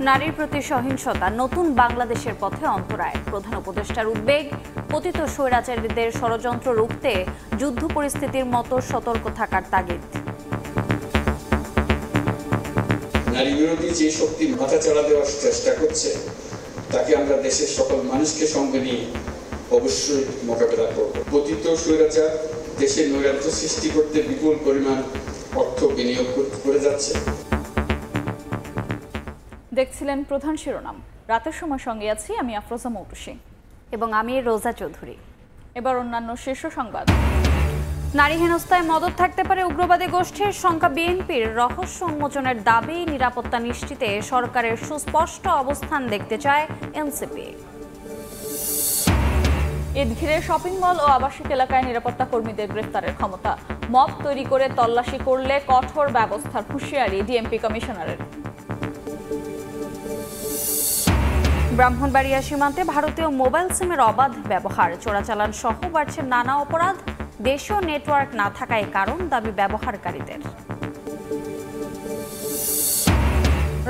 নারীর প্রতি সহিংসতা নতুন বাংলাদেশের পথে অন্তরায়। প্রধান উপদেষ্টার উদ্বেগ, পতিত স্বৈরাচারীদের ষড়যন্ত্র রুখতে যুদ্ধ পরিস্থিতির মতো সতর্ক থাকার তাগিদ। নারী বিরোধী যে শক্তি মাথাচাড়া দেওয়ার চেষ্টা করছে তাকে আমরা দেশের সকল মানুষকে সঙ্গে নিয়ে অবশ্যই মোকাবেলা করব। পতিত স্বৈরাচার দেশে নৈরাজ্য সৃষ্টি করতে বিপুল পরিমাণ অর্থ বিনিয়োগ করে যাচ্ছে। দেখছিলেন প্রধান শিরোনাম। রাতের সময় সঙ্গে আছি আমি আফরোজা মৌটুসী এবং আমি রোজা চৌধুরী। এবার অন্যান্য শীর্ষ সংবাদ। নারী হেনস্থায় মদত থাকতে পারে উগ্রবাদী গোষ্ঠীর শঙ্কা বিএনপির। রহস্য উন্মোচনের দাবি, নিরাপত্তা নিশ্চিতে সরকারের সুস্পষ্ট অবস্থান দেখতে চায় এনসিপি। ঈদ ঘিরে শপিং মল ও আবাসিক এলাকায় নিরাপত্তা কর্মীদের গ্রেফতারের ক্ষমতা। মব তৈরি করে তল্লাশি করলে কঠোর ব্যবস্থার হুঁশিয়ারি ডিএমপি কমিশনারের। ব্রাহ্মণবাড়িয়া সীমান্তে ভারতীয় মোবাইল সিমের অবাধ ব্যবহার, চোরাচালান সহ বাড়ছে নানা অপরাধ। দেশীয় নেটওয়ার্ক না থাকায় কারণ, দাবি ব্যবহারকারীদের।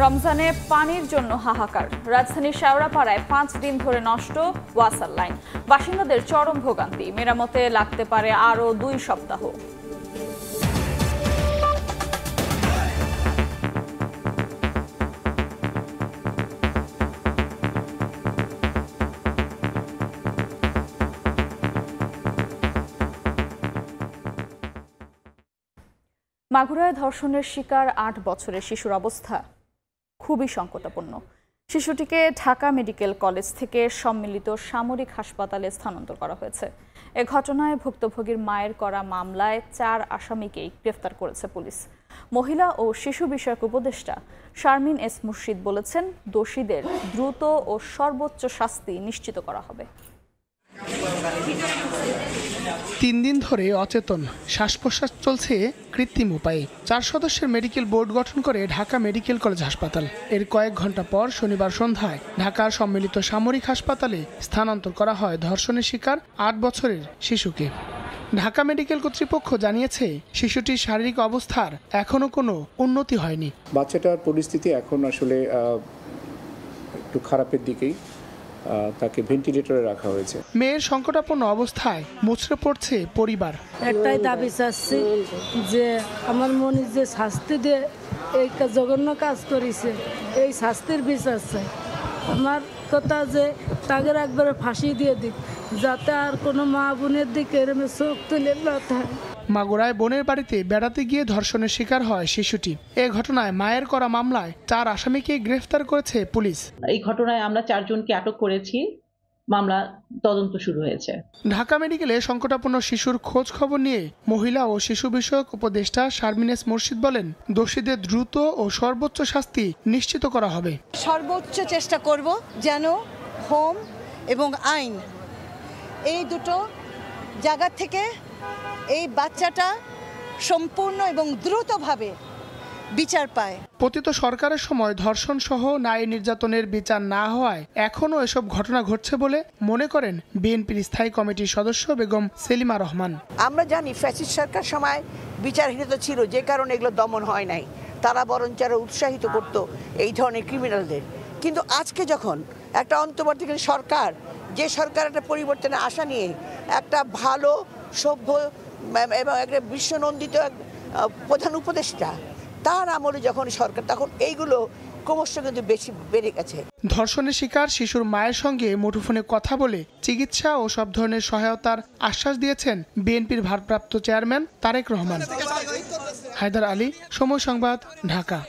রমজানে পানির জন্য হাহাকার। রাজধানীর শেওড়াপাড়ায় 5 দিন ধরে নষ্ট ওয়াসার লাইন। বাসিন্দাদের চরম ভোগান্তি। মেরামতে লাগতে পারে আরও 2 সপ্তাহ। মাগুরায় ধর্ষণের শিকার 8 বছরের শিশুর অবস্থা খুবই সংকটাপন্ন। শিশুটিকে ঢাকা মেডিকেল কলেজ থেকে সম্মিলিত সামরিক হাসপাতালে স্থানান্তর করা হয়েছে। এ ঘটনায় ভুক্তভোগীর মায়ের করা মামলায় 4 আসামিকেই গ্রেফতার করেছে পুলিশ। মহিলা ও শিশু বিষয়ক উপদেষ্টা শারমিন এস মুর্শিদ বলেছেন, দোষীদের দ্রুত ও সর্বোচ্চ শাস্তি নিশ্চিত করা হবে। 3 দিন ধরে অচেতন, শ্বাস প্রশ্বাস চলছে কৃত্রিম উপায়ে। 4 সদস্যের মেডিকেল বোর্ড গঠন করে ঢাকা মেডিকেল কলেজ হাসপাতাল। এর কয়েক ঘন্টা পর শনিবার সন্ধ্যায় ঢাকার সম্মিলিত সামরিক হাসপাতালে স্থানান্তর করা হয় ধর্ষণের শিকার 8 বছরের শিশুকে। ঢাকা মেডিকেল কর্তৃপক্ষ জানিয়েছে, শিশুটির শারীরিক অবস্থার এখনো কোনো উন্নতি হয়নি। বাচ্চাটার পরিস্থিতি এখন আসলে একটু খারাপের দিকেই, তাকে ভেন্টিলেটরে রাখা হয়েছে। মেয়ের সংকটাপন্ন অবস্থায় মুচড়ে পড়ছে পরিবার। একটাই দাবি চাচ্ছি যে আমার মনে যে শাস্তি দিয়ে এই জঘন্য কাজ করেছে, এই শাস্তির বিচার চাই। আমার কথা যে তাদের একবারে ফাঁসি দিয়ে দিক, যাতে আর কোনো মা বোনের দিকে এরমে চোখ তুলে না থাকে। মাগুরায় বোনের বাড়িতে বেড়াতে গিয়ে ধর্ষণের শিকার হয় শিশুটি। এ ঘটনায় মায়ের করা মামলায় 4 আসামিকে গ্রেফতার করেছে পুলিশ। এই ঘটনায় আমরা 4 জনকে আটক করেছি, মামলা তদন্ত শুরু হয়েছে। ঢাকা মেডিকেলে সংকটাপন্ন শিশুর খোঁজ খবর নিয়ে মহিলা ও শিশু বিষয়ক উপদেষ্টা শারমিন এস মুর্শিদ বলেন, দোষীদের দ্রুত ও সর্বোচ্চ শাস্তি নিশ্চিত করা হবে। সর্বোচ্চ চেষ্টা করব যেন হোম এবং আইন এই দুটো জায়গা থেকে এই বাচ্চাটা সম্পূর্ণ এবং দ্রুতভাবে বিচার পায়। পতিত সরকারের সময় ধর্ষণ সহ নারী নির্যাতনের বিচার না হওয়ায় এখনও এসব ঘটনা ঘটছে বলে মনে করেন বিএনপির স্থায়ী কমিটির সদস্য বেগম সেলিমা রহমান। আমরা জানি ফ্যাসিস্ট সরকার সময় বিচারহীনতা ছিল, যে কারণে এগুলো দমন হয় নাই। তারা বরঞ্চ আরো উৎসাহিত করত এই ধরনের ক্রিমিনালদের। কিন্তু আজকে যখন একটা অন্তর্বর্তীকালীন সরকার, যে সরকার একটা পরিবর্তনের আশা নিয়ে একটা ভালো সভ্য এবং একটা বিশ্বনন্দিত প্রধান উপদেষ্টা, তার আমলে যখন সরকার, তখন এইগুলো ক্রমশ কিন্তু বেশি বেড়ে গেছে। ধর্ষণের শিকার শিশুর মায়ের সঙ্গে মুঠোফোনে কথা বলে চিকিৎসা ও সব ধরনের সহায়তার আশ্বাস দিয়েছেন বিএনপির ভারপ্রাপ্ত চেয়ারম্যান তারেক রহমান। হায়দার আলী, সময় সংবাদ, ঢাকা।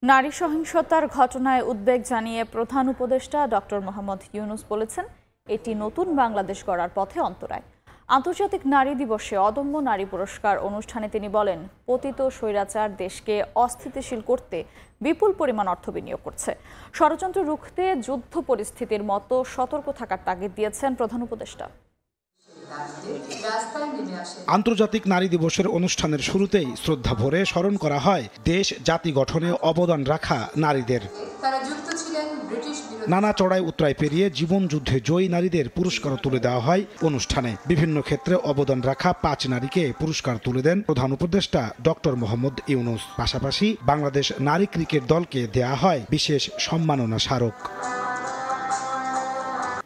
নারী সহিংসতার ঘটনায় উদ্বেগ জানিয়ে প্রধান উপদেষ্টা ডক্টর মোহাম্মদ ইউনূস বলেছেন, এটি নতুন বাংলাদেশ গড়ার পথে অন্তরায়। আন্তর্জাতিক নারী দিবসে অদম্য নারী পুরস্কার অনুষ্ঠানে তিনি বলেন, পতিত স্বৈরাচার দেশকে অস্থিতিশীল করতে বিপুল পরিমাণ অর্থ বিনিয়োগ করছে। ষড়যন্ত্র রুখতে যুদ্ধ পরিস্থিতির মতো সতর্ক থাকার তাগিদ দিয়েছেন প্রধান উপদেষ্টা। আন্তর্জাতিক নারী দিবসের অনুষ্ঠানের শুরুতেই শ্রদ্ধা ভরে স্মরণ করা হয় দেশ জাতি গঠনে অবদান রাখা নারীদের। তারা যুক্ত ছিলেন নানা চড়াই উতরাই পেরিয়ে জীবন যুদ্ধে জয়ী নারীদের পুরস্কার তুলে দেওয়া হয় অনুষ্ঠানে। বিভিন্ন ক্ষেত্রে অবদান রাখা 5 নারীকে পুরস্কার তুলে দেন প্রধান উপদেষ্টা ডক্টর মোহাম্মদ ইউনূস। পাশাপাশি বাংলাদেশ নারী ক্রিকেট দলকে দেয়া হয় বিশেষ সম্মাননা স্মারক।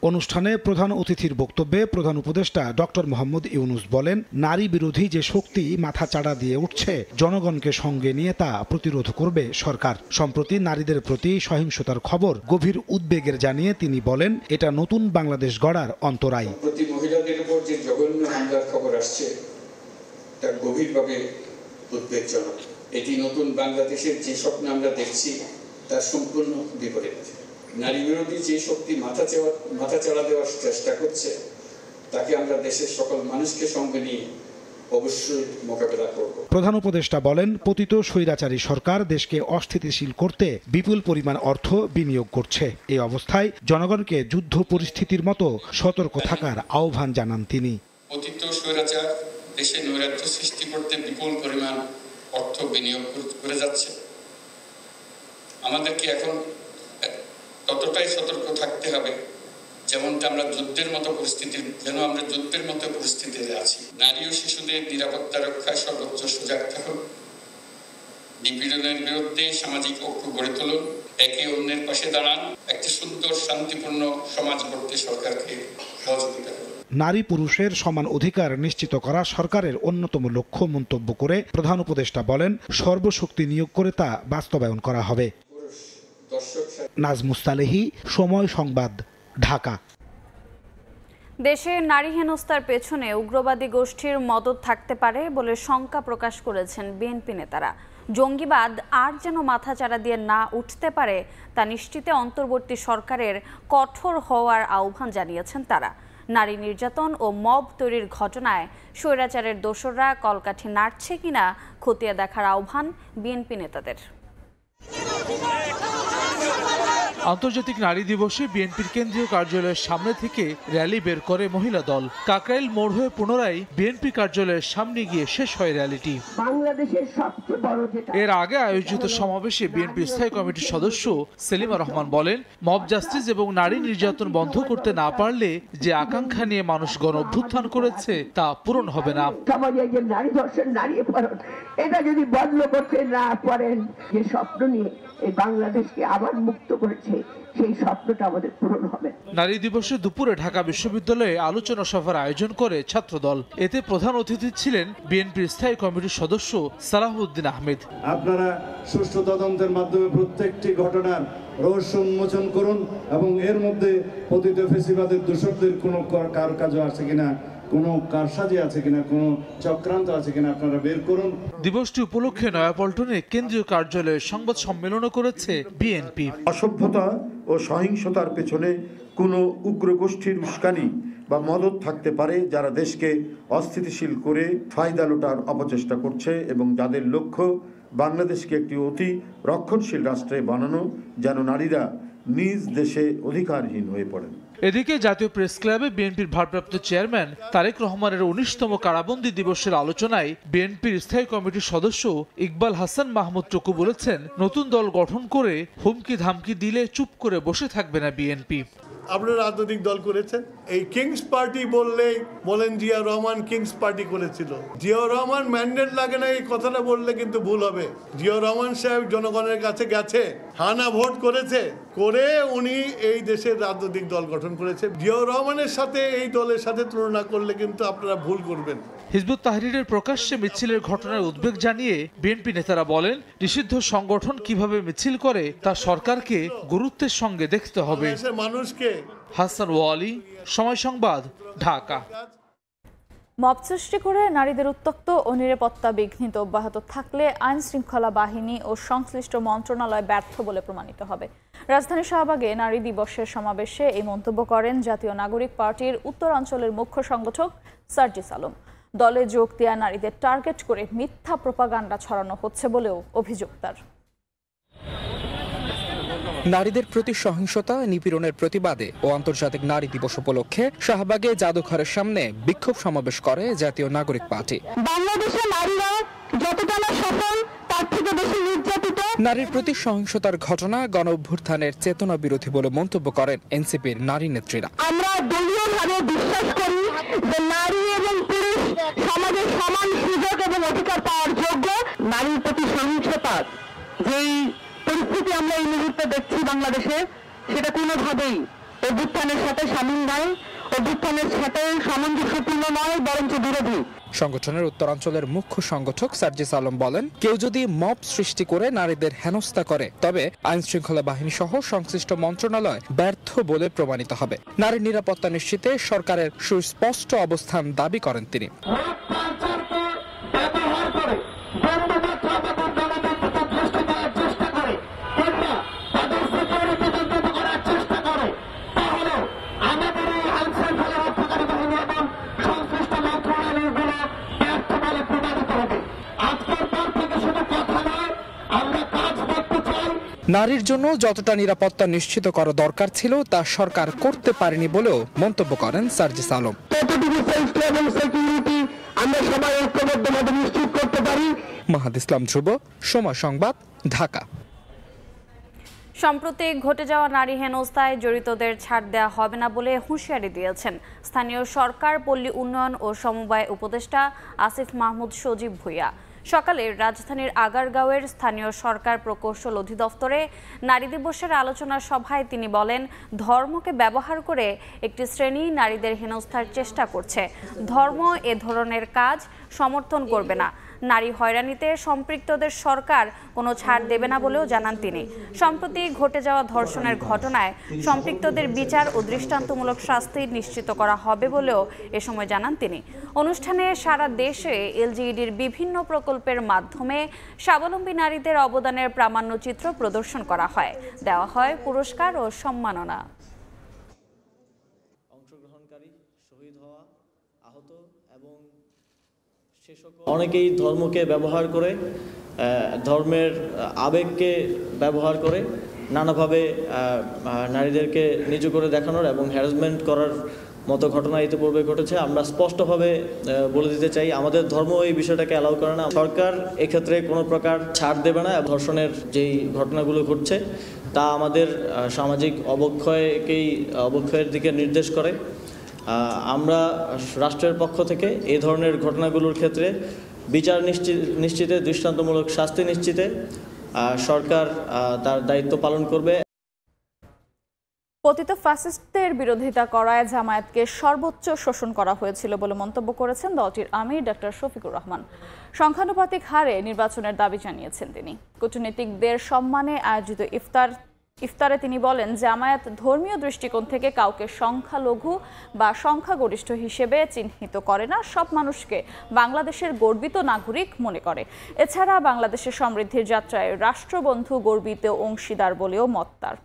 অনুষ্ঠানে প্রধান অতিথির বক্তব্যে প্রধান উপদেষ্টা ডক্টর মোহাম্মদ ইউনূস বলেন, নারী বিরোধী যে শক্তি মাথাচাড়া দিয়ে উঠছে, জনগণকে সঙ্গে নিয়ে তা প্রতিরোধ করবে সরকার। সম্প্রতি নারীদের প্রতি সহিংসতার খবর গভীর উদ্বেগের জানিয়ে তিনি বলেন, এটা নতুন বাংলাদেশ গড়ার অন্তরায়। প্রতি মহিলাদের উপর যে জঘন্য হামলার খবর আসছে তা গভীরভাবে উদ্বেগজনক। এটি নতুন বাংলাদেশের যে স্বপ্ন আমরা দেখছি তার সম্পূর্ণ বিপরীত। নারী বিরোধী যে শক্তি মাথাচাড়া দেওয়ার চেষ্টা করছে তাকে আমরা দেশের সকল মানুষকে সঙ্গে নিয়ে অবশ্যই মোকাবেলা করব। প্রধান উপদেষ্টা বলেন, পতিত স্বৈরাচারী সরকার দেশকে অস্থিতিশীল করতে বিপুল পরিমাণ অর্থ বিনিয়োগ করছে। এই অবস্থায় জনগণকে যুদ্ধ পরিস্থিতির মতো সতর্ক থাকার আহ্বান জানান তিনি। পতিত স্বৈরাচার দেশে নৈরাজ্য সৃষ্টি করতে বিপুল পরিমাণ অর্থ বিনিয়োগ করে যাচ্ছে। আমাদেরকে এখন ততটাই সতর্ক থাকতে হবে যেমনটা আমরা যুদ্ধের মতো পরিস্থিতিতে আছি। নারী ও শিশুদের নিরাপত্তা রক্ষায় সর্বোচ্চ সজাগ থাকুন। নিপীড়নের বিরুদ্ধে সামাজিক ঐক্য গড়ে তুলুন। একে অন্যের পাশে দাঁড়ান। একটি সুন্দর শান্তিপূর্ণ সমাজ গড়তে সরকারকে সহযোগিতা করুন। নারী পুরুষের সমান অধিকার নিশ্চিত করা সরকারের অন্যতম লক্ষ্য মন্তব্য করে প্রধান উপদেষ্টা বলেন, সর্বশক্তি নিয়োগ করে তা বাস্তবায়ন করা হবে। নাজমুস সালেহী, সময় সংবাদ, ঢাকা। দেশে নারী হেনস্থার পেছনে উগ্রবাদী গোষ্ঠীর মদদ থাকতে পারে বলে শঙ্কা প্রকাশ করেছেন বিএনপি নেতারা। জঙ্গিবাদ আর যেন মাথাচাড়া দিয়ে না উঠতে পারে তা নিশ্চিতে অন্তর্বর্তী সরকারের কঠোর হওয়ার আহ্বান জানিয়েছেন তারা। নারী নির্যাতন ও মব তৈরির ঘটনায় স্বৈরাচারের দোসররা কলকাঠি নাড়ছে কিনা খতিয়ে দেখার আহ্বান বিএনপি নেতাদের। আন্তর্জাতিক নারী দিবসে বিএনপির কেন্দ্রীয় কার্যালয়ের সামনে থেকে র্যালি বের করে মহিলা দল। কাকরাইল মোড় হয়ে পুনরায় বিএনপি কার্যালয়ের সামনে গিয়ে শেষ হয় র্যালিটি। এর আগে আয়োজিত সমাবেশে বিএনপির স্থায়ী কমিটির সদস্য সেলিমা রহমান বলেন, মব জাস্টিস এবং নারী নির্যাতন বন্ধ করতে না পারলে যে আকাঙ্ক্ষা নিয়ে মানুষ গণ অভ্যুত্থান করেছে তা পূরণ হবে না। এটা যদি বন্ধ করতে না পারেন, যে স্বপ্ন নিয়ে এই বাংলাদেশকে আবার মুক্ত করেছে সেই স্বপ্নটা আমাদের পূরণ হবে। নারী দিবসে দুপুরে ঢাকা বিশ্ববিদ্যালয়ে আলোচনা সভার আয়োজন করে ছাত্রদল। এতে প্রধান অতিথি ছিলেন বিএনপির স্থায়ী কমিটির সদস্য সালাহউদ্দিন আহমেদ। আপনারা সুষ্ঠু তদন্তের মাধ্যমে প্রত্যেকটি ঘটনার রহস্য উন্মোচন করুন এবং এর মধ্যে পতিত ফ্যাসিবাদের দোষকদের কোনো কারুকাজ আছে কিনা, কোনো কারসাজি আছে কিনা, কোনো চক্রান্ত আছে কিনা আপনারা বের করুন। দিবসটি উপলক্ষে নয়াপল্টনে কেন্দ্রীয় কার্যালয়ে সংবাদ সম্মেলনও করেছে বিএনপি। অসভ্যতা ও সহিংসতার পেছনে কোনো উগ্র গোষ্ঠীর উস্কানি বা মদত থাকতে পারে যারা দেশকে অস্থিতিশীল করে ফায়দা লোটার অপচেষ্টা করছে এবং যাদের লক্ষ্য বাংলাদেশকে একটি অতি রক্ষণশীল রাষ্ট্রে বানানো, যেন নারীরা নিজ দেশে অধিকারহীন হয়ে পড়েন। এদিকে জাতীয় প্রেস ক্লাবে বিএনপির ভারপ্রাপ্ত চেয়ারম্যান তারেক রহমানের 19তম কারাবন্দী দিবসের আলোচনায় বিএনপির স্থায়ী কমিটির সদস্য ইকবাল হাসান মাহমুদ টুকু বলেছেন, নতুন দল গঠন করে হুমকি ধামকি দিলে চুপ করে বসে থাকবে না বিএনপি। আপনারা রাজনৈতিক দল করেছেন, এই কিংস পার্টি বললেই বলেন জিয়া রহমান কিংস পার্টি করেছিল। জিয়া রহমান ম্যান্ডেট লাগে না এই কথাটা বললে কিন্তু ভুল হবে। জিয়া রহমান সাহেব জনগণের কাছে গেছে, হানা ভোট করেছে, করে উনি এই দেশের রাজনৈতিক দল গঠন করেছে। জিয়া রহমানের সাথে এই দলের সাথে তুলনা করলে কিন্তু আপনারা ভুল করবেন। হিজবুত তাহরীরের প্রকাশ্যে মিছিলের ঘটনার উদ্বেগ জানিয়ে বিএনপি নেতারা বলেন, নিষিদ্ধ সংগঠন কিভাবে মিছিল করে তা সরকারকে গুরুত্বের সঙ্গে দেখতে হবে। মানুষকে হাসান ওয়ালি, সময় সংবাদ, ঢাকা। মব সৃষ্টি করে নারীদের উত্ত্যক্ত ও নিরাপত্তা বিঘ্নিত অব্যাহত থাকলে আইন শৃঙ্খলা বাহিনী ও সংশ্লিষ্ট মন্ত্রণালয় ব্যর্থ বলে প্রমাণিত হবে। রাজধানীর শাহবাগে নারী দিবসের সমাবেশে এই মন্তব্য করেন জাতীয় নাগরিক পার্টির উত্তরাঞ্চলের মুখ্য সংগঠক সার্জিস আলম। দলে যোগ দেওয়া নারীদের টার্গেট করে মিথ্যা প্রোপাগান্ডা ছড়ানো হচ্ছে বলেও অভিযোগ তার। নারীদের প্রতি সহিংসতা নিপীড়নের প্রতিবাদে ও আন্তর্জাতিক নারী দিবস উপলক্ষে শাহবাগে জাদুঘরের সামনে বিক্ষোভ সমাবেশ করে জাতীয় নাগরিক পার্টি। বাংলাদেশের নারীরা যতটা না সফল তার থেকে বেশি নির্যাতিত, নারীর প্রতি সহিংসতার ঘটনা গণঅভ্যুত্থানের চেতনা বিরোধী বলে মন্তব্য করেন এনসিপির নারী নেত্রীরা। আমরা দলীয়ভাবে বিশ্বাস করি যে নারী এবং পুরুষ সমাজে সমান সুযোগ এবং অধিকার পাওয়ার যোগ্য। নারীর প্রতি সহিংসতার যেই পরিস্থিতি আমরা এই মুহূর্তে দেখছি বাংলাদেশে, সেটা কোনোভাবেই অভ্যুত্থানের সাথে সামিল নয়, অভ্যুত্থানের সাথে সামঞ্জস্যপূর্ণ নয়, বরঞ্চ বিরোধী। সংগঠনের উত্তরাঞ্চলের মুখ্য সংগঠক সার্জিস আলম বলেন, কেউ যদি মব সৃষ্টি করে নারীদের হেনস্থা করে তবে আইন শৃঙ্খলা বাহিনী সহ সংশ্লিষ্ট মন্ত্রণালয় ব্যর্থ বলে প্রমাণিত হবে। নারীর নিরাপত্তা নিশ্চিতে সরকারের সুস্পষ্ট অবস্থান দাবি করেন তিনি। নারীর জন্য যতটা নিরাপত্তা নিশ্চিত করা দরকার ছিল তা সরকার করতে পারেনি বলেও মন্তব্য করেন সার্জিস আলম। মাহাদ ইসলাম ধ্রুব, সময় সংবাদ, ঢাকা। সম্প্রতি ঘটে যাওয়া নারী হেনস্থায় জড়িতদের ছাড় দেওয়া হবে না বলে হুঁশিয়ারি দিয়েছেন স্থানীয় সরকার, পল্লী উন্নয়ন ও সমবায় উপদেষ্টা আসিফ মাহমুদ সজীব ভূঁইয়া। সকালে রাজধানীর আগারগাঁওয়ের স্থানীয় সরকার প্রকৌশল অধিদপ্তরে নারী দিবসের আলোচনা সভায় তিনি বলেন, ধর্মকে ব্যবহার করে একটি শ্রেণী নারীদের হেনস্থার চেষ্টা করছে। ধর্ম এ ধরনের কাজ সমর্থন করবে না। নারী হয়রানিতে সম্পৃক্তদের সরকার কোনো ছাড় দেবে না বলেও জানান তিনি। সম্প্রতি ঘটে যাওয়া ধর্ষণের ঘটনায় সম্পৃক্তদের বিচার ও দৃষ্টান্তমূলক শাস্তি নিশ্চিত করা হবে বলেও এ সময় জানান তিনি। অনুষ্ঠানে সারা দেশে এলজিইডির বিভিন্ন প্রকল্পের মাধ্যমে স্বাবলম্বী নারীদের অবদানের প্রামাণ্যচিত্র প্রদর্শন করা হয়, দেওয়া হয় পুরস্কার ও সম্মাননা। অংশগ্রহণকারী, শহীদ হওয়া, আহত এবং অনেকেই ধর্মকে ব্যবহার করে, ধর্মের আবেগকে ব্যবহার করে নানাভাবে নারীদেরকে নিচু করে দেখানোর এবং হ্যারাসমেন্ট করার মতো ঘটনা ইতিপূর্বে ঘটেছে। আমরা স্পষ্টভাবে বলে দিতে চাই, আমাদের ধর্ম এই বিষয়টাকে অ্যালাউ করে না। সরকার এক্ষেত্রে কোনো প্রকার ছাড় দেবে না। ধর্ষণের যেই ঘটনাগুলো ঘটছে তা আমাদের সামাজিক অবক্ষয়ের দিকে নির্দেশ করে। আমরা রাষ্ট্রের পক্ষ থেকে এই ধরনের ঘটনাগুলোর ক্ষেত্রে বিচার নিশ্চিতে, দৃষ্টান্তমূলক শাস্তি নিশ্চিতে সরকার তার দায়িত্ব পালন করবে। পতিত ফ্যাসিস্টদের বিরোধিতা করায় জামায়াতকে সর্বোচ্চ শোষণ করা হয়েছিল বলে মন্তব্য করেছেন দলটির আমির ডক্টর শফিকুর রহমান। সংখ্যানুপাতিক হারে নির্বাচনের দাবি জানিয়েছেন তিনি। কূটনীতিকদের সম্মানে আয়োজিত ইফতারে তিনি বলেন, জামায়াত ধর্মীয় দৃষ্টিকোণ থেকে কাউকে সংখ্যালঘু বা সংখ্যাগরিষ্ঠ হিসেবে চিহ্নিত করে না, সব মানুষকে বাংলাদেশের গর্বিত নাগরিক মনে করে। এছাড়া বাংলাদেশের সমৃদ্ধির যাত্রায় রাষ্ট্রবন্ধু গর্বিত অংশীদার বলেও মত তার।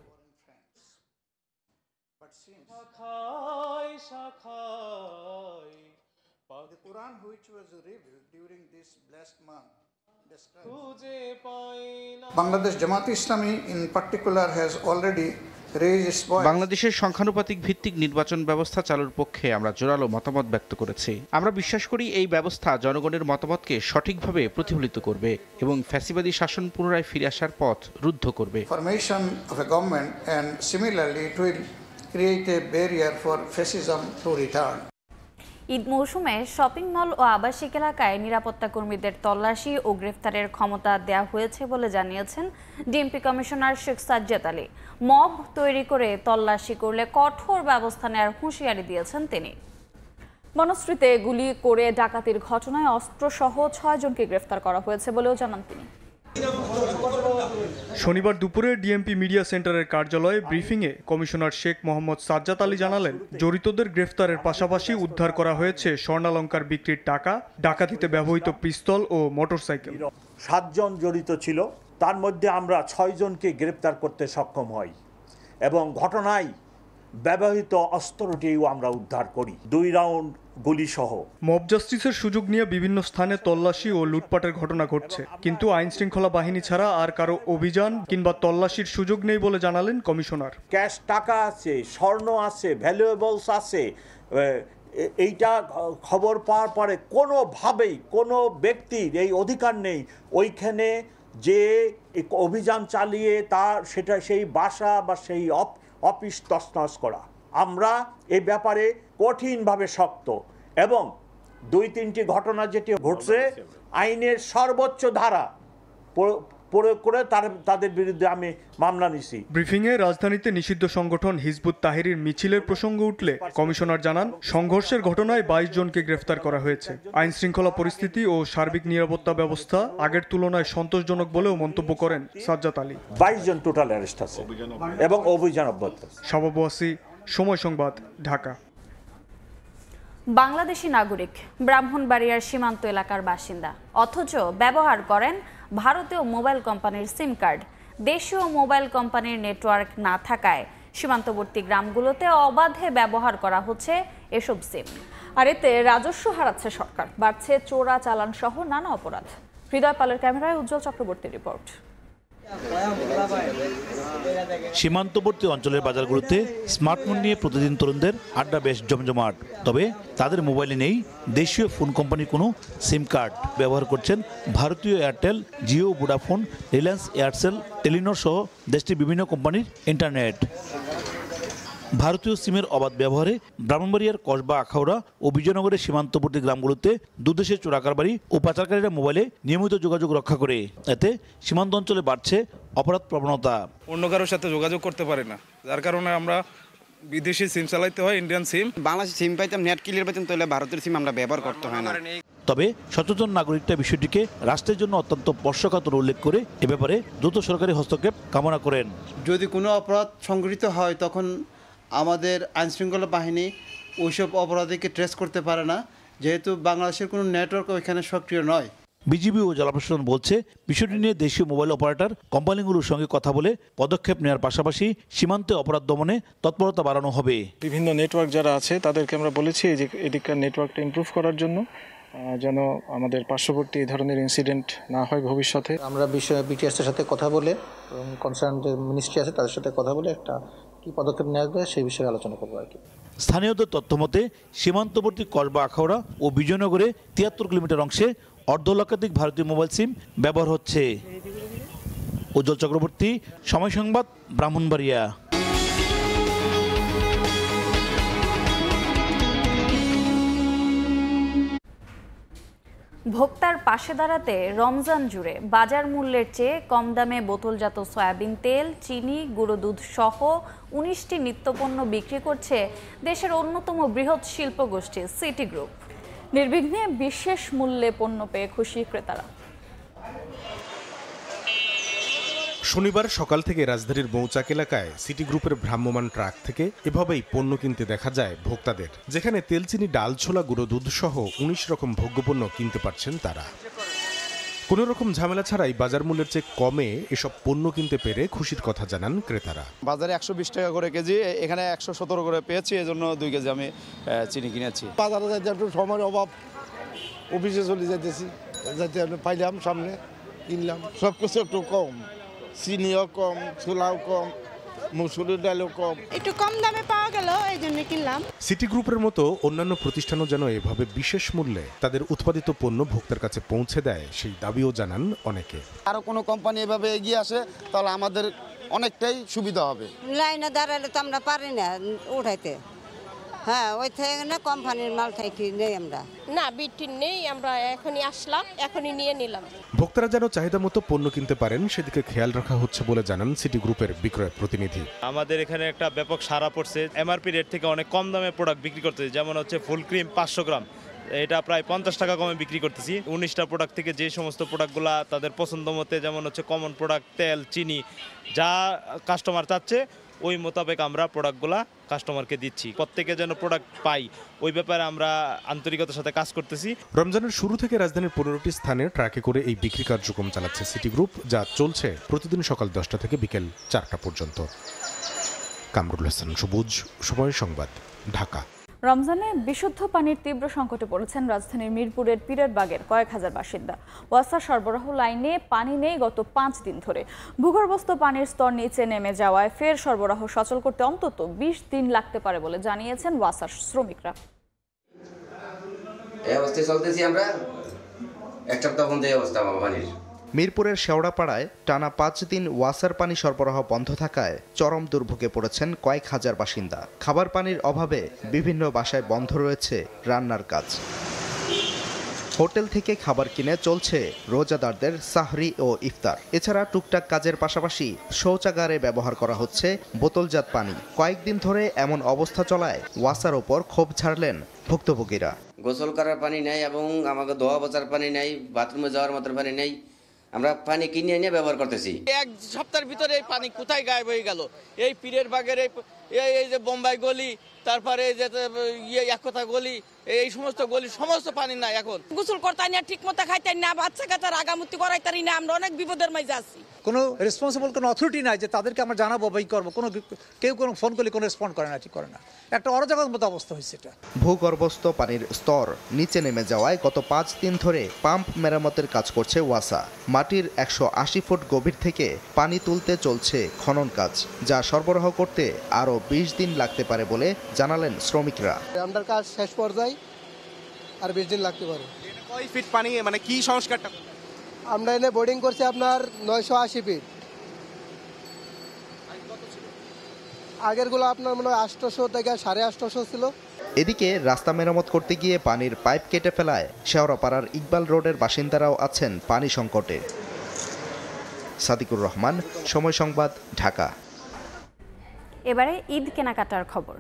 Bangladesh Jamaat Islami in particular has already raised its voice. বাংলাদেশের সংখ্যানুপাতিক ভিত্তিক নির্বাচন ব্যবস্থা চালুর পক্ষে আমরা জোরালো মতামত ব্যক্ত করেছি। আমরা বিশ্বাস করি এই ব্যবস্থা জনগণের মতামতকে সঠিকভাবে প্রতিফলিত করবে এবং ফ্যাসিবাদী শাসন পুনরায় ফিরে আসার পথ রুদ্ধ করবে। Formation of a government and similarly it will create a barrier for fascism to return. Eid মৌসুমে শপিং মল ও আবাসিক এলাকায় নিরাপত্তা কর্মীদের তল্লাশি ও গ্রেফতারের ক্ষমতা দেওয়া হয়েছে বলে জানিয়েছেন DMP commissioner Sheikh Sajjad Ali. Mob তৈরি করে তল্লাশি করলে কঠোর ব্যবস্থা নেওয়ার হুঁশিয়ারি দিয়েছেন তিনি। বনশ্রীতে গুলি করে ডাকাতির ঘটনায় অস্ত্রসহ 6 জনকে গ্রেফতার করা হয়েছে বলেও জানান তিনি। শনিবার দুপুরে ডিএমপি মিডিয়া সেন্টারের কার্যালয়ে ব্রিফিংয়ে কমিশনার শেখ মোহাম্মদ সাজ্জাদ আলী জানালেন, জড়িতদের গ্রেফতারের পাশাপাশি উদ্ধার করা হয়েছে স্বর্ণালংকার বিক্রির টাকা, ডাকাতিতে ব্যবহৃত পিস্তল ও মোটরসাইকেল। 7 জন জড়িত ছিল, তার মধ্যে আমরা 6 জনকে গ্রেফতার করতে সক্ষম হই এবং ঘটনায় ব্যবহৃত অস্ত্রটিও আমরা উদ্ধার করি, 2 রাউন্ড গুলি সহ। মব জাস্টিসের সুযোগ নিয়ে বিভিন্ন স্থানে তল্লাশি ও লুটপাটের ঘটনা ঘটছে, কিন্তু আইন শৃঙ্খলা বাহিনী ছাড়া আর কারো অভিযান কিংবা তল্লাশির সুযোগ নেই বলে জানালেন কমিশনার। ক্যাশ টাকা আছে, স্বর্ণ আছে, ভ্যালুয়েবলস আছে। এইটা খবর পাওয়ার পরে কোনোভাবেই কোনো ব্যক্তির এই অধিকার নেই ওইখানে যে অভিযান চালিয়ে সেই বাসা বা সেই অফিস তছনছ করা। আমরা এই ব্যাপারে কঠিনভাবে শক্ত এবং 2-3টি ঘটনা যেটি ঘটছে আইনের সর্বোচ্চ ধারা প্রয়োগ করে তাদের বিরুদ্ধে আমি মামলা নিছি। ব্রিফিংয়ে রাজধানীতে নিষিদ্ধ সংগঠন হিজবুত তাহরির মিছিলের প্রসঙ্গ উঠলে কমিশনার জানান সংঘর্ষের ঘটনায় 22 জনকে গ্রেফতার করা হয়েছে। আইন শৃঙ্খলা পরিস্থিতি ও সার্বিক নিরাপত্তা ব্যবস্থা আগের তুলনায় সন্তোষজনক বলেও মন্তব্য করেন সাজ্জাদ আলী। 22 জন টোটাল অ্যারেস্ট আছে এবং অভিযান অব্যাহত আছে। শাবাব ওয়াসি, সময় সংবাদ, ঢাকা। বাংলাদেশি নাগরিক, ব্রাহ্মণবাড়িয়ার সীমান্ত এলাকার বাসিন্দা, অথচ ব্যবহার করেন ভারতীয় মোবাইল কোম্পানির সিম কার্ড। দেশীয় মোবাইল কোম্পানির নেটওয়ার্ক না থাকায় সীমান্তবর্তী গ্রামগুলোতে অবাধে ব্যবহার করা হচ্ছে এসব সিম। আর এতে রাজস্ব হারাচ্ছে সরকার, বাড়ছে চোরা চালান সহ নানা অপরাধ। হৃদয় পালের ক্যামেরায় উজ্জ্বল চক্রবর্তীর রিপোর্ট। সীমান্তবর্তী অঞ্চলের বাজারগুলোতে স্মার্টফোন নিয়ে প্রতিদিন তরুণদের আড্ডা বেশ জমজমাট। তবে তাদের মোবাইলে নেই দেশীয় ফোন কোম্পানির কোনো সিম কার্ড। ব্যবহার করছেন ভারতীয় Airtel, Jio, Vodafone, Reliance, Aircel, Telenor সহ দেশটির বিভিন্ন কোম্পানির ইন্টারনেট। ভারতীয় সিমের অবাধ ব্যবহারে ব্রাহ্মণবাড়িয়ার কসবা, আখাউড়া ও বিজয়নগরের সীমান্তবর্তী গ্রামগুলোতে দুদেশের চোরাকারবারি ও পাচারকারীরা মোবাইলে নিয়মিত যোগাযোগ রক্ষা করে। এতে সীমান্ত অঞ্চলে বাড়ছে অপরাধ প্রবণতা। অন্য কারোর সাথে যোগাযোগ করতে পারে না, যার কারণে আমরা বিদেশি সিম চালাইতে হয়, ইন্ডিয়ান সিম। বাংলাদেশি সিম পাইতাম, নেট ক্লিয়ার পাইতাম, তাহলে ভারতের সিম আমরা ব্যবহার করতে হয় না। তবে সচেতন নাগরিকরা বিষয়টিকে রাষ্ট্রের জন্য অত্যন্ত স্পর্শকাতর উল্লেখ করে এ ব্যাপারে দ্রুত সরকারি হস্তক্ষেপ কামনা করেন। যদি কোনো অপরাধ সংঘটিত হয় তখন আমাদের আইনশৃঙ্খলা বাহিনী ওইসব অপরাধীকে ট্রেস করতে পারে না, যেহেতু বাংলাদেশের কোনো নেটওয়ার্ক ওইখানে সক্রিয় নয়। বিজিবি ও জেলা প্রশাসন বলছে বিষয়টি নিয়ে দেশীয় মোবাইল অপারেটর কোম্পানিগুলোর সঙ্গে কথা বলে পদক্ষেপ নেওয়ার পাশাপাশি সীমান্তে অপরাধ দমনে তৎপরতা বাড়ানো হবে। বিভিন্ন নেটওয়ার্ক যারা আছে তাদেরকে আমরা বলেছি যে এদিককার নেটওয়ার্কটা ইমপ্রুভ করার জন্য, যেন আমাদের পার্শ্ববর্তী এই ধরনের ইনসিডেন্ট না হয় ভবিষ্যতে। আমরা বিটিএসের সাথে কথা বলে এবং কনসার্ন যে মিনিস্ট্রি আছে তাদের সাথে কথা বলে একটা কি পদক্ষেপ নেওয়া যায় সেই বিষয়ে আলোচনা করবো আর কি। স্থানীয়দের তথ্যমতে সীমান্তবর্তী কসবা, আখাউড়া ও বিজয়নগরে 73 কিলোমিটার অংশে অর্ধলক্ষাধিক ভারতীয় মোবাইল সিম ব্যবহার হচ্ছে। উজ্জ্বল চক্রবর্তী, সময় সংবাদ, ব্রাহ্মণবাড়িয়া। ভোক্তার পাশে দাঁড়াতে রমজান জুড়ে বাজার মূল্যের চেয়ে কম দামে বোতলজাত সয়াবিন তেল, চিনি, গুঁড়ো দুধ সহ 19টি নিত্যপণ্য বিক্রি করছে দেশের অন্যতম বৃহৎ শিল্পগোষ্ঠী সিটি গ্রুপ। নির্বিঘ্নে বিশেষ মূল্যে পণ্য পেয়ে খুশি ক্রেতারা। শনিবার সকাল থেকে রাজধানীর মৌচাক এলাকায় সিটি গ্রুপের ভ্রাম্যমাণ ট্রাক থেকে এভাবেই পণ্য কিনতে দেখা যায় ভোক্তাদের, যেখানে তেল, চিনি, ডাল, ছোলা, গুঁড়ো দুধ সহ 19 রকম ভোগ্যপণ্য কিনতে পারছেন তারা। কোনো রকম ঝামেলা ছাড়াই বাজার মূল্যের চেয়ে কমে এসব পণ্য কিনতে পেরে খুশির কথা জানান ক্রেতারা। বাজারে 120 টাকা করে কেজি, এখানে 117 করে পেয়েছি, এজন্য 2 কেজি আমি চিনি কিনেছি। বাজারে যাইতে একটু সময়ের অভাব, অফিসে চলে যাইতেছি, যাইতে পাইলাম, সামনে কিনলাম। সব কিছু একটু কম, চিনিও কম, ছোলাও কম, মুসুরির ডালও কম, একটু কম দামে পাওয়া গেল, এই জন্য কিনলাম। সিটি গ্রুপের মতো অন্যান্য প্রতিষ্ঠানও যেন এভাবে বিশেষ মূল্যে তাদের উৎপাদিত পণ্য ভোক্তার কাছে পৌঁছে দেয়, সেই দাবিও জানান অনেকে। আরো কোনো কোম্পানি এভাবে এগিয়ে আসে তাহলে আমাদের অনেকটাই সুবিধা হবে। লাইনে দাঁড়ালে তো আমরা পারি না উঠাইতে। হ্যাঁ, ওই থেকে না কোম্পানির মাল থেকে নেই আমরা। না, বিটি নেই, আমরা এখনই আসলাম, এখনই নিয়ে নিলাম। ভোক্তারা যেন চাহিদা মতো পণ্য কিনতে পারেন সেদিকে খেয়াল রাখা হচ্ছে বলে জানান সিটি গ্রুপের বিক্রয় প্রতিনিধি। আমাদের এখানে একটা ব্যাপক সাড়া পড়ছে, এমআরপি রেট থেকে অনেক কম দামে প্রোডাক্ট বিক্রি করতেছে। যেমন হচ্ছে ফুল ক্রিম 500 গ্রাম, এটা প্রায় 50 টাকা কমে বিক্রি করতেছি। 19টা প্রোডাক্ট থেকে যে সমস্ত প্রোডাক্টগুলো তাদের পছন্দ মতে, যেমন হচ্ছে কমন প্রোডাক্ট, তেল, চিনি, যা কাস্টমার চাচ্ছে ওই মোতাবেক আমরা প্রোডাক্টগুলা কাস্টমারকে দিচ্ছি। প্রত্যেকে যেন প্রোডাক্ট পাই ওই ব্যাপারে আমরা আন্তরিকতার সাথে কাজ করতেছি। রমজানের শুরু থেকে রাজধানীর 15টি স্থানে ট্রাকে করে এই বিক্রি কার্যক্রম চালাচ্ছে সিটি গ্রুপ, যা চলছে প্রতিদিন সকাল 10টা থেকে বিকেল 4টা পর্যন্ত। কামরুল হাসান সবুজ, সময় সংবাদ, ঢাকা। রমজানে বিশুদ্ধ পানির তীব্র সংকটে পড়েছেন রাজধানীর মিরপুরের পীরেরবাগের কয়েক হাজার বাসিন্দা। ওয়াসা সরবরাহ লাইনে পানি নেই গত 5 দিন ধরে। ভূগর্ভস্থ পানির স্তর নিচে নেমে যাওয়ায় ফের সরবরাহ সচল করতে অন্তত 20 দিন লাগতে পারে বলে জানিয়েছেন ওয়াসার শ্রমিকরা। এই অবস্থায় চলতেছি আমরা, এক সপ্তাহ পর্যন্ত এই অবস্থা পানির। মিরপুরের শেওড়াপাড়ায় টানা 5 দিন ওয়াসার পানি সরবরাহ বন্ধ থাকায় চরম দুর্ভোগে পড়েছেন কয়েক হাজার বাসিন্দা। খাবার পানির অভাবে বিভিন্ন বাসায় বন্ধ রয়েছে রান্নার কাজ। হোটেল থেকে খাবার কিনে চলছে রোজাদারদের সাহরি ও ইফতার। এছাড়া টুকটাক কাজের পাশাপাশি শৌচাগারে ব্যবহার করা হচ্ছে বোতলজাত পানি। কয়েকদিন ধরে এমন অবস্থা চলায় ওয়াসার ওপর ক্ষোভ ঝাড়লেন ভুক্তভোগীরা। গোসল করার পানি নেই এবং আমাকে ধোয়া পোছার পানি নেই, বাথরুমে যাওয়ার মতো পানি নেই। আমরা পানি কিনে এনে ব্যবহার করতেছি। এক সপ্তাহের ভিতরে এই পানি কোথায় গায়েব হয়ে গেল? এই পীরের বাগের এই যে বোম্বাই গলি, তারপরে এই যে একতা গলি, এই সমস্ত গলি সমস্ত পানি নাই। এখন গোসল করতে না, ঠিক মতো খাইতে না, বাচ্চা কাচ্চার আগামুতি করাইতারি না। আমরা অনেক বিপদের মাঝে আছি। কোনো রেসপন্সিবল কোনো অথরিটি নাই যে তাদেরকে আমরা জানাবো বা করবো। কেউ কোনো ফোন করলে কোনো রেসপন্ড করে না, ঠিক করে না। একটা অরাজকের মতো অবস্থা হয়েছে এটা। ভূগর্ভস্থ পানির স্তর নিচে নেমে যাওয়ায় গত 5 দিন ধরে পাম্প মেরামতের কাজ করছে ওয়াসা। মাটির 180 ফুট গভীর থেকে পানি তুলতে চলছে খনন কাজ, যা সরবরাহ করতে আরও 20 দিন লাগতে পারে বলে জানালেন শ্রমিকরা। আমাদের কাজ শেষ পর্যায়ে আর 20 দিন লাগতে পারে। কয় ফিট পানি, মানে কি সংস্কারটা? আমরা এনে বোর্ডিং করছি আপনার 980 ফিট। আগেরগুলো আপনার মনে হয় 800 থেকে 850 ছিল। এদিকে রাস্তা মেরামত করতে গিয়ে পানির পাইপ কেটে ফেলায় শেওড়াপাড়ার ইকবাল রোডের বাসিন্দারাও আছেন পানি সংকটে। সাদিকুর রহমান, সময় সংবাদ, ঢাকা। এবারে ঈদ কেনাকাটার খবর।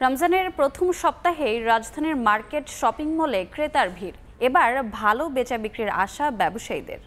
রমজানের প্রথম সপ্তাহেই রাজধানীর মার্কেট শপিং মলে ক্রেতার ভিড়। এবার ভালো বেচা বিক্রির আশা ব্যবসায়ীদের।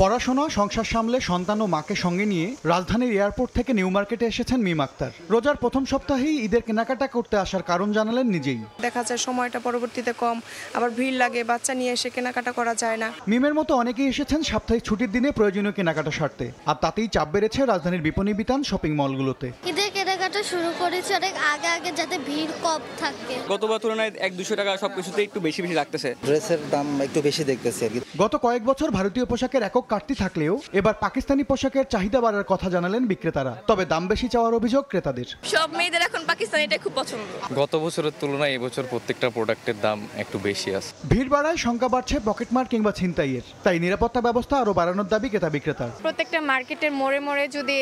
পড়াশোনা, সংসার সামলে সন্তান ও মাকে সঙ্গে নিয়ে রাজধানীর এয়ারপোর্ট থেকে নিউ মার্কেটে এসেছেন মিম আক্তার। রোজার প্রথম সপ্তাহেই ঈদের কেনাকাটা করতে আসার কারণ জানালেন নিজেই। দেখা যায় সময়টা পরবর্তীতে কম, আবার ভিড় লাগে, বাচ্চা নিয়ে এসে কেনাকাটা করা যায় না। মিমের মতো অনেকেই এসেছেন সাপ্তাহিক ছুটির দিনে প্রয়োজনীয় কেনাকাটা সারতে, আর তাতেই চাপ বেড়েছে রাজধানীর বিপণী বিতান শপিং মলগুলোতে। ঈদের কেনাকাটা শুরু করেছে অনেক আগে যাতে ভিড় কম থাকে। গতবার তুলনায় 1-200 টাকা সবকিছুতে একটু বেশি লাগতেছে। ড্রেসের দাম একটু বেশি দেখতেছে। গত কয়েক বছর ভারতীয় পোশাকের একক কাটতি থাকলেও এবার পাকিস্তানি পোশাকের চাহিদা বাড়ার কথা জানালেন বিক্রেতারা। তবে দাম বেশি চাওয়ার অভিযোগ ক্রেতাদের। সব মেয়েদের এখন পাকিস্তানিটা খুব পছন্দ। গত বছরের তুলনায় এবছর প্রত্যেকটা প্রোডাক্টের দাম একটু বেশি আছে। ভিড় বাড়ায় শঙ্কা বাড়ছে পকেটমার কিংবা ছিনতাইয়ের, তাই নিরাপত্তা ব্যবস্থা আরো বাড়ানোর দাবি ক্রেতা বিক্রেতার। প্রত্যেকটা মার্কেটের মোড়ে মোড়ে যদি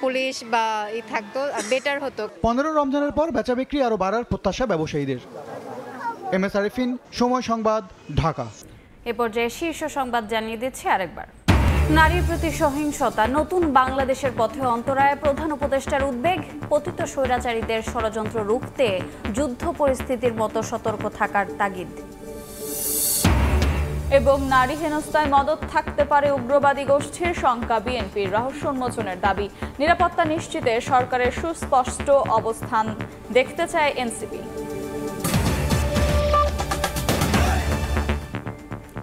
পুলিশ বা থাকতো বেটার হতো। 15 রমজানের পর বেচা বিক্রি আরো বাড়ার প্রত্যাশা ব্যবসায়ীদের। MS আরিফিন, সময় সংবাদ, ঢাকা। এ পর্যায়ে শীর্ষ সংবাদ জানিয়ে দিচ্ছে আরেকবার। নারীর প্রতি সহিংসতা, নতুন বাংলাদেশের পথে অন্তরায়, প্রধান উপদেষ্টার উদ্বেগ। পতিত স্বৈরাচারীদের ষড়যন্ত্র রুখতে যুদ্ধ পরিস্থিতির মতো সতর্ক থাকার তাগিদ। এবং নারী হেনস্থায় মদত থাকতে পারে উগ্রবাদী গোষ্ঠীর শঙ্কা বিএনপির, রহস্য উন্মোচনের দাবি। নিরাপত্তা নিশ্চিতে সরকারের সুস্পষ্ট অবস্থান দেখতে চায় এনসিপি।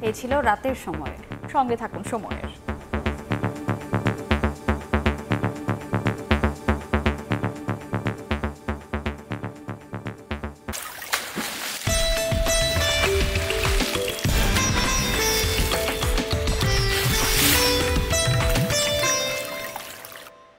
এই ছিল রাতের সময়। সঙ্গে থাকুন সময়ের।